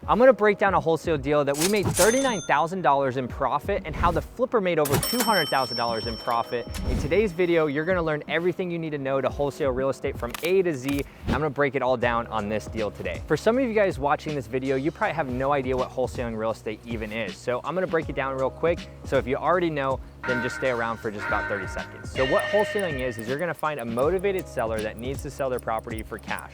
I'm gonna break down a wholesale deal that we made $39,000 in profit and how the flipper made over $200,000 in profit. In today's video, you're gonna learn everything you need to know to wholesale real estate from A to Z. I'm gonna break it all down on this deal today. For some of you guys watching this video, you probably have no idea what wholesaling real estate even is. So I'm gonna break it down real quick. So if you already know, then just stay around for just about 30 seconds. So what wholesaling is you're gonna find a motivated seller that needs to sell their property for cash.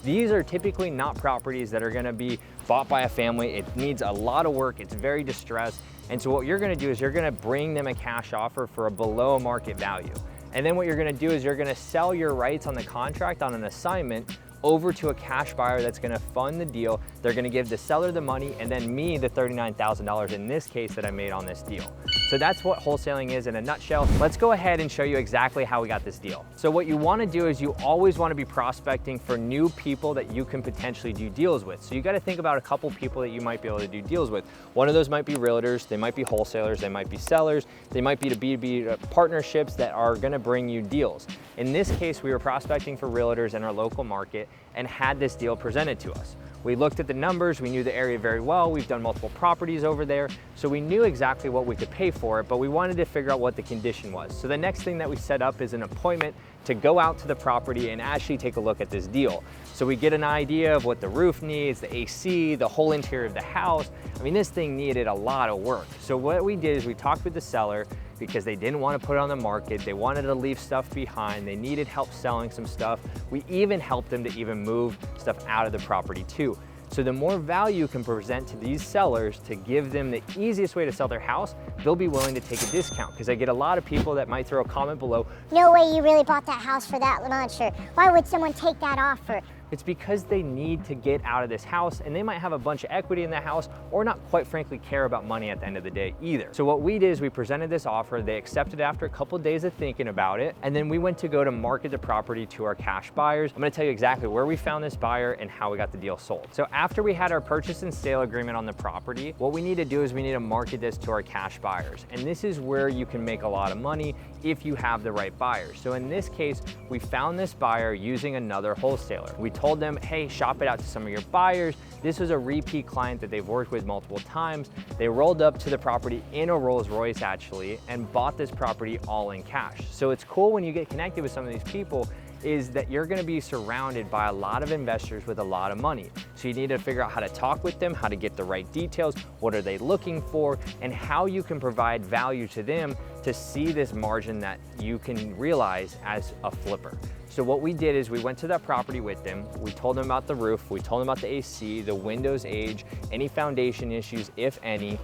These are typically not properties that are gonna be bought by a family. It needs a lot of work, it's very distressed. And so what you're gonna do is you're gonna bring them a cash offer for a below market value. And then what you're gonna do is you're gonna sell your rights on the contract on an assignment over to a cash buyer that's gonna fund the deal. They're gonna give the seller the money and then me the $39,000 in this case that I made on this deal. So that's what wholesaling is in a nutshell. Let's go ahead and show you exactly how we got this deal. So what you wanna do is you always wanna be prospecting for new people that you can potentially do deals with. So you gotta think about a couple people that you might be able to do deals with. One of those might be realtors, they might be wholesalers, they might be sellers, they might be the B2B partnerships that are gonna bring you deals. In this case, we were prospecting for realtors in our local market and had this deal presented to us. We looked at the numbers, we knew the area very well, we've done multiple properties over there, so we knew exactly what we could pay for it, but we wanted to figure out what the condition was. So the next thing that we set up is an appointment to go out to the property and actually take a look at this deal. So we get an idea of what the roof needs, the AC, the whole interior of the house. I mean, this thing needed a lot of work. So what we did is we talked with the seller because they didn't want to put it on the market. They wanted to leave stuff behind. They needed help selling some stuff. We even helped them to even move stuff out of the property too. So the more value you can present to these sellers to give them the easiest way to sell their house, they'll be willing to take a discount because I get a lot of people that might throw a comment below, "No way you really bought that house for that much," or "Why would someone take that offer?" It's because they need to get out of this house and they might have a bunch of equity in the house or not quite frankly care about money at the end of the day either. So what we did is we presented this offer, they accepted after a couple of days of thinking about it, and then we went to go to market the property to our cash buyers. I'm gonna tell you exactly where we found this buyer and how we got the deal sold. So after we had our purchase and sale agreement on the property, what we need to do is we need to market this to our cash buyers. And this is where you can make a lot of money if you have the right buyers. So in this case, we found this buyer using another wholesaler. We told them, hey, shop it out to some of your buyers. This was a repeat client that they've worked with multiple times. They rolled up to the property in a Rolls Royce actually and bought this property all in cash. So it's cool when you get connected with some of these people is that you're gonna be surrounded by a lot of investors with a lot of money. So you need to figure out how to talk with them, how to get the right details, what are they looking for, and how you can provide value to them to see this margin that you can realize as a flipper. So what we did is we went to that property with them. We told them about the roof, we told them about the AC, the windows age, any foundation issues, if any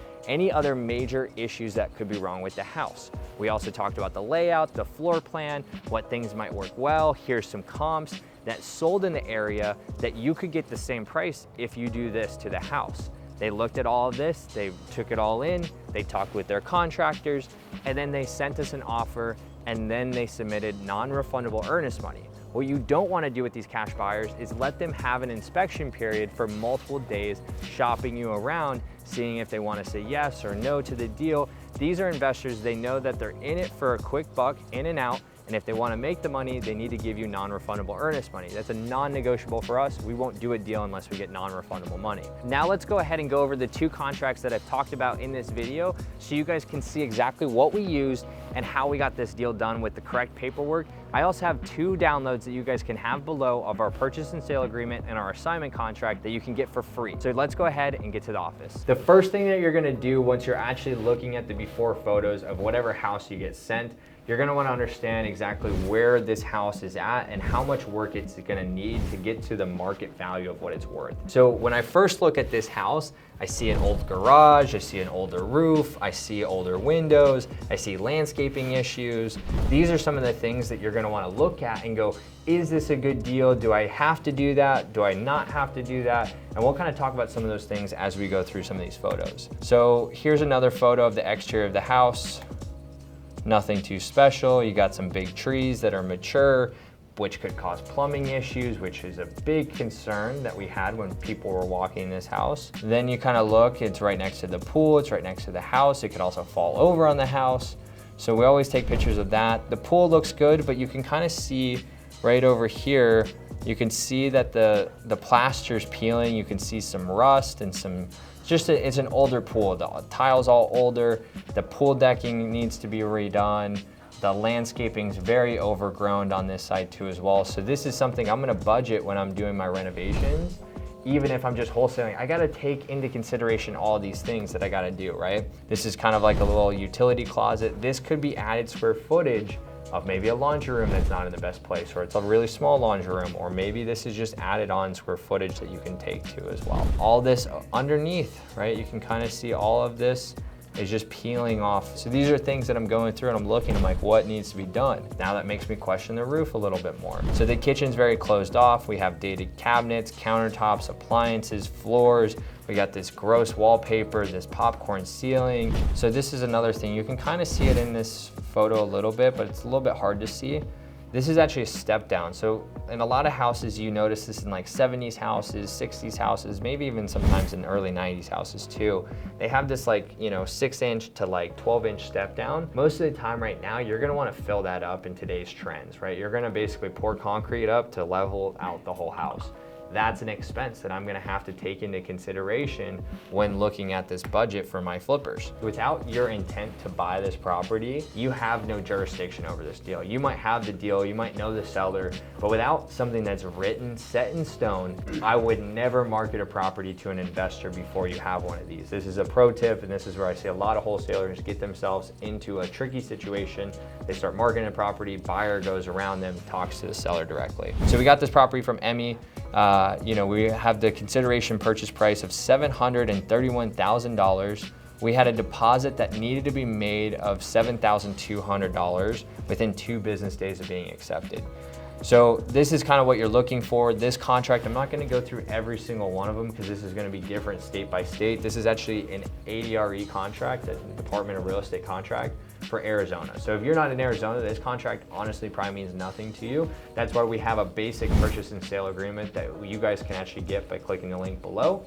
other major issues that could be wrong with the house. We also talked about the layout, the floor plan, what things might work well. Here's some comps that sold in the area that you could get the same price if you do this to the house. They looked at all of this, they took it all in, they talked with their contractors, and then they sent us an offer, and then they submitted non-refundable earnest money. What you don't want to do with these cash buyers is let them have an inspection period for multiple days, shopping you around, seeing if they want to say yes or no to the deal. These are investors, they know that they're in it for a quick buck, in and out, and if they want to make the money, they need to give you non-refundable earnest money. That's a non-negotiable for us. We won't do a deal unless we get non-refundable money. Now let's go ahead and go over the two contracts that I've talked about in this video so you guys can see exactly what we used and how we got this deal done with the correct paperwork. I also have two downloads that you guys can have below of our purchase and sale agreement and our assignment contract that you can get for free. So let's go ahead and get to the office. The first thing that you're gonna do once you're actually looking at the before photos of whatever house you get sent, you're gonna wanna understand exactly where this house is at and how much work it's gonna need to get to the market value of what it's worth. So when I first look at this house, I see an old garage, I see an older roof, I see older windows, I see landscaping issues. These are some of the things that you're gonna wanna look at and go, is this a good deal? Do I have to do that? Do I not have to do that? And we'll kind of talk about some of those things as we go through some of these photos. So here's another photo of the exterior of the house. Nothing too special. You got some big trees that are mature, which could cause plumbing issues, which is a big concern that we had when people were walking in this house. Then you kind of look, it's right next to the pool, it's right next to the house. It could also fall over on the house. So we always take pictures of that. The pool looks good, but you can kind of see right over here You can see that the plaster's peeling. You can see some rust and some, it's an older pool. The tile's all older. The pool decking needs to be redone. The landscaping's very overgrown on this side too as well. So this is something I'm gonna budget when I'm doing my renovations. Even if I'm just wholesaling, I gotta take into consideration all these things that I gotta do, right? This is kind of like a little utility closet. This could be added square footage of maybe a laundry room that's not in the best place, or it's a really small laundry room, or maybe this is just added on square footage that you can take to as well. All this underneath, right? You can kind of see all of this is just peeling off. So these are things that I'm going through and I'm looking, I'm like, what needs to be done? Now that makes me question the roof a little bit more. So the kitchen's very closed off. We have dated cabinets, countertops, appliances, floors. We got this gross wallpaper, this popcorn ceiling. So this is another thing. You can kind of see it in this photo a little bit, but it's a little bit hard to see. This is actually a step down. So in a lot of houses, you notice this in like 70s houses, 60s houses, maybe even sometimes in early 90s houses too. They have this like, 6-inch to like 12-inch step down. Most of the time right now, you're gonna wanna fill that up in today's trends, right? You're gonna basically pour concrete up to level out the whole house. That's an expense that I'm gonna have to take into consideration when looking at this budget for my flippers. Without your intent to buy this property, you have no jurisdiction over this deal. You might have the deal, you might know the seller, but without something that's written, set in stone, I would never market a property to an investor before you have one of these. This is a pro tip, and this is where I see a lot of wholesalers get themselves into a tricky situation. They start marketing a property, buyer goes around them, talks to the seller directly. So we got this property from Emmy. We have the consideration purchase price of $731,000. We had a deposit that needed to be made of $7,200 within 2 business days of being accepted. So this is kind of what you're looking for. This contract, I'm not gonna go through every single one of them because this is gonna be different state by state. This is actually an ADRE contract, the Department of Real Estate contract for Arizona. So if you're not in Arizona, this contract honestly probably means nothing to you. That's why we have a basic purchase and sale agreement that you guys can actually get by clicking the link below.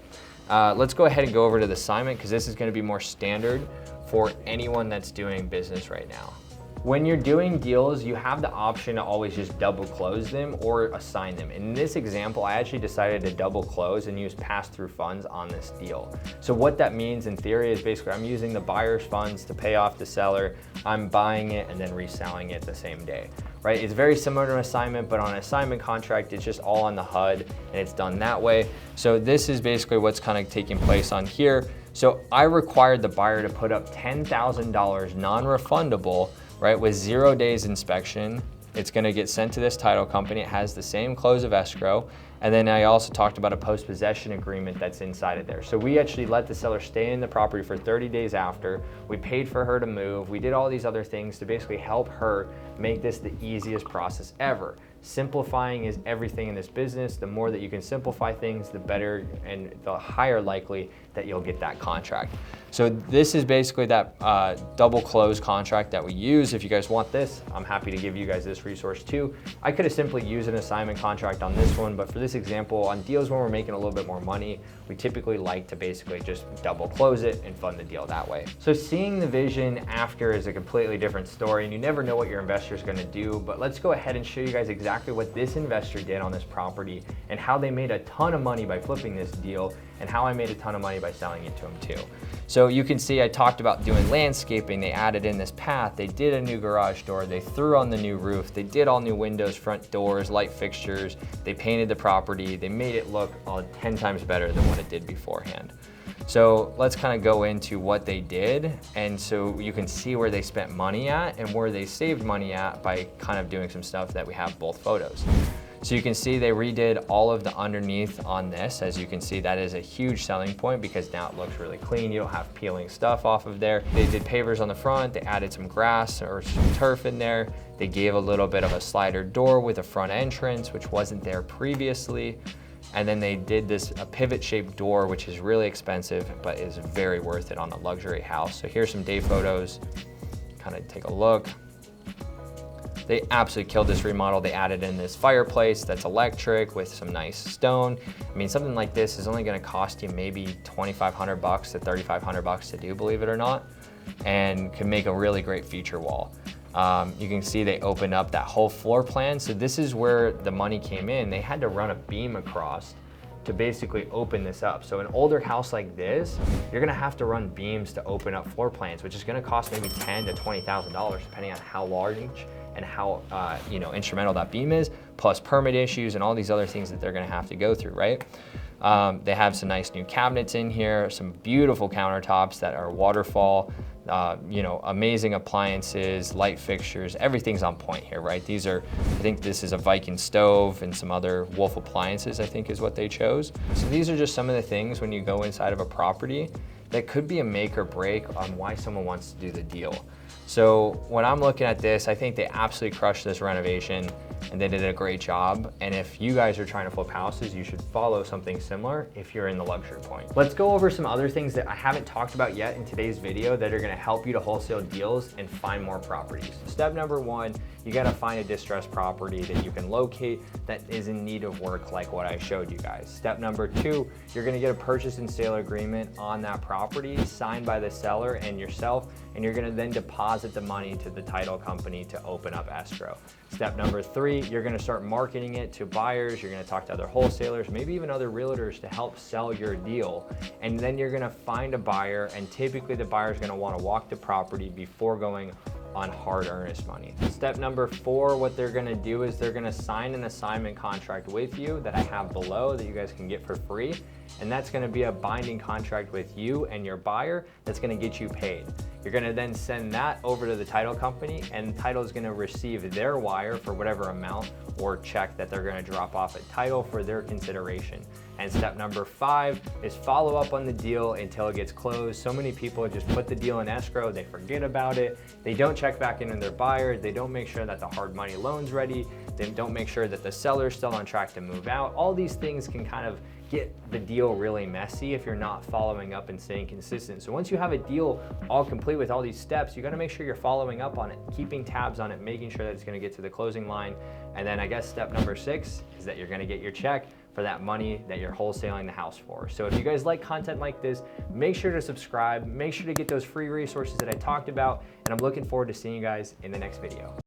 Let's go ahead and go over to the assignment because this is gonna be more standard for anyone that's doing business right now. When you're doing deals, you have the option to always just double close them or assign them. In this example, I actually decided to double close and use pass-through funds on this deal. So what that means in theory is basically I'm using the buyer's funds to pay off the seller, I'm buying it and then reselling it the same day, right? It's very similar to an assignment, but on an assignment contract, it's just all on the HUD and it's done that way. So this is basically what's kind of taking place on here. So I required the buyer to put up $10,000 non-refundable, right, with 0 days inspection. It's gonna get sent to this title company. It has the same close of escrow. And then I also talked about a post-possession agreement that's inside of there. So we actually let the seller stay in the property for 30 days after. We paid for her to move. We did all these other things to basically help her make this the easiest process ever. Simplifying is everything in this business. The more that you can simplify things, the better and the higher likely that you'll get that contract. So this is basically that double close contract that we use. If you guys want this, I'm happy to give you guys this resource too. I could have simply used an assignment contract on this one, but for this example, on deals when we're making a little bit more money, we typically like to basically just double close it and fund the deal that way. So seeing the vision after is a completely different story, and you never know what your investor is going to do, but let's go ahead and show you guys exactly what this investor did on this property and how they made a ton of money by flipping this deal and how I made a ton of money by selling it to them too. So you can see I talked about doing landscaping. They added in this path. They did a new garage door. They threw on the new roof. They did all new windows, front doors, light fixtures. They painted the property. They made it look 10 times better than what it did beforehand. So let's kind of go into what they did. And so you can see where they spent money at and where they saved money at by kind of doing some stuff that we have both photos. So you can see they redid all of the underneath on this. As you can see, that is a huge selling point because now it looks really clean. You don't have peeling stuff off of there. They did pavers on the front. They added some grass or some turf in there. They gave a little bit of a slider door with a front entrance, which wasn't there previously. And then they did a pivot shaped door, which is really expensive, but is very worth it on a luxury house. So here's some day photos. Kind of take a look. They absolutely killed this remodel. They added in this fireplace that's electric with some nice stone. I mean, something like this is only gonna cost you maybe $2,500 to $3,500 to do, believe it or not, and can make a really great feature wall. You can see they opened up that whole floor plan. So this is where the money came in. They had to run a beam across to basically open this up. So an older house like this, you're gonna have to run beams to open up floor plans, which is gonna cost maybe $10,000 to $20,000 depending on how large and how instrumental that beam is, plus permit issues and all these other things that they're gonna have to go through, right? They have some nice new cabinets in here, some beautiful countertops that are waterfall, amazing appliances, light fixtures, everything's on point here, right? I think this is a Viking stove and some other Wolf appliances, I think is what they chose. So these are just some of the things when you go inside of a property that could be a make or break on why someone wants to do the deal. So when I'm looking at this, I think they absolutely crushed this renovation and they did a great job. And if you guys are trying to flip houses, you should follow something similar if you're in the luxury point. Let's go over some other things that I haven't talked about yet in today's video that are gonna help you to wholesale deals and find more properties. Step number one, you gotta find a distressed property that you can locate that is in need of work like what I showed you guys. Step number two, you're gonna get a purchase and sale agreement on that property signed by the seller and yourself, and you're gonna then deposit the money to the title company to open up escrow. Step number three, you're gonna start marketing it to buyers, you're gonna talk to other wholesalers, maybe even other realtors to help sell your deal. And then you're gonna find a buyer, and typically the buyer's gonna wanna walk the property before going on hard earnest money. Step number four, what they're gonna do is they're gonna sign an assignment contract with you that I have below that you guys can get for free. And that's gonna be a binding contract with you and your buyer that's gonna get you paid. You're gonna then send that over to the title company, and title is gonna receive their wire for whatever amount or check that they're gonna drop off at title for their consideration. And step number five is follow up on the deal until it gets closed. So many people just put the deal in escrow, they forget about it, they don't check back into their buyer, they don't make sure that the hard money loan's ready, they don't make sure that the seller's still on track to move out. All these things can kind of get the deal really messy if you're not following up and staying consistent. So once you have a deal all complete with all these steps, you gotta make sure you're following up on it, keeping tabs on it, making sure that it's gonna get to the closing line. And then I guess step number six is that you're gonna get your check for that money that you're wholesaling the house for. So if you guys like content like this, make sure to subscribe, make sure to get those free resources that I talked about, and I'm looking forward to seeing you guys in the next video.